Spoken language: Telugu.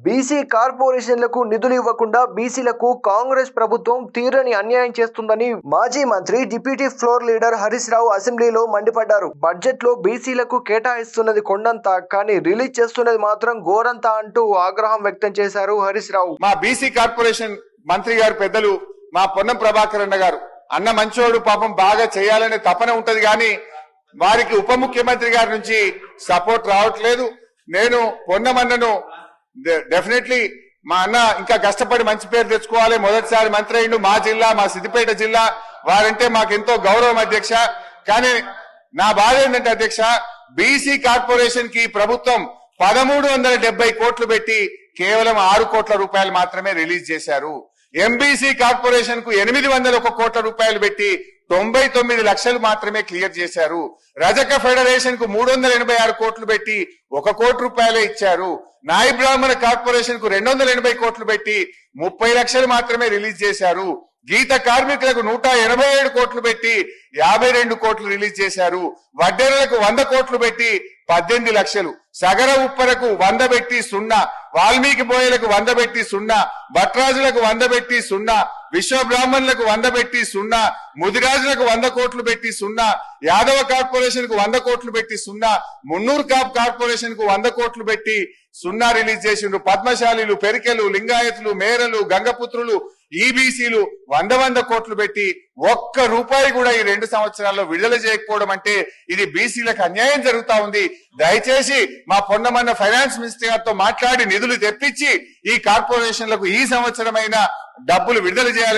బీసీ కార్పొరేషన్లకు నిధులు ఇవ్వకుండా బీసీలకు కాంగ్రెస్ ప్రభుత్వం తీరని అన్యాయం చేస్తుందని మాజీ మంత్రి deputy floor leader Harish Rao అసెంబ్లీలో మండిపడ్డారు. బడ్జెట్ లో బీసీలకు కేటాయిస్తున్నది కొండంత, కానీ రిలీజ్ చేస్తున్నది మాత్రం గోరంత అంటూ ఆగ్రహం వ్యక్తం చేశారు హరీష్ రావు. మా బీసీ కార్పొరేషన్ మంత్రి గారు పెద్దలు మా పొన్నం ప్రభాకర్ అన్న గారు అన్న మంచోడు, పాపం బాగా చేయాలనే తపన ఉంటది, కానీ వారికి ఉప ముఖ్యమంత్రి గారి నుంచి సపోర్ట్ రావట్లేదు. నేను పొన్నమన్నను డెఫినెట్లీ మా అన్న ఇంకా కష్టపడి మంచి పేరు తెచ్చుకోవాలి. మొదటిసారి మంత్రి అయిండు. మా జిల్లా, మా సిద్దిపేట జిల్లా వారంటే మాకు ఎంతో గౌరవం అధ్యక్ష. కానీ నా బాధ ఏంటంటే అధ్యక్ష, బీసీ కార్పొరేషన్ కి ప్రభుత్వం 1370 కోట్లు పెట్టి కేవలం 6 కోట్ల రూపాయలు మాత్రమే రిలీజ్ చేశారు. ఎంబీసీ కార్పొరేషన్ కు 801 కోట్ల రూపాయలు పెట్టి 99 లక్షలు మాత్రమే క్లియర్ చేశారు. రజక ఫెడరేషన్ కు 386 కోట్లు పెట్టి 1 కోటి రూపాయలే ఇచ్చారు. నాయి బ్రాహ్మణ కార్పొరేషన్ కు 280 కోట్లు పెట్టి 30 లక్షలు మాత్రమే రిలీజ్ చేశారు. గీత కార్మికులకు 187 కోట్లు పెట్టి 52 కోట్లు రిలీజ్ చేశారు. వడ్డేరులకు 100 కోట్లు పెట్టి 18 లక్షలు, సగర ఉప్పరకు 100 పెట్టి 0, వాల్మీకి బోయలకు 100 పెట్టి 0, భట్రాజులకు 100 పెట్టి 0, విశ్వ బ్రాహ్మణులకు 100 పెట్టి 0, ముదిరాజులకు 100 కోట్లు పెట్టి 0, యాదవ కార్పొరేషన్ కు 100 కోట్లు పెట్టి 0, మున్నూరు కాప్ కార్పొరేషన్ కు 100 కోట్లు పెట్టి 0 రిలీజ్ చేసిండ్రు. పద్మశాలీలు, పెరికెలు, లింగాయతులు, మేరలు, గంగపుత్రులు, ఈబీసీలు 100 కోట్లు పెట్టి 1 రూపాయి కూడా ఈ 2 సంవత్సరాల్లో విడుదల చేయకపోవడం అంటే ఇది బీసీలకు అన్యాయం జరుగుతా ఉంది. దయచేసి మా పొన్నమన్న ఫైనాన్స్ మినిస్టర్ గారితో మాట్లాడి నిధులు తెప్పించి ఈ కార్పొరేషన్లకు ఈ సంవత్సరమైన డబ్బులు విడుదల చేయాలి.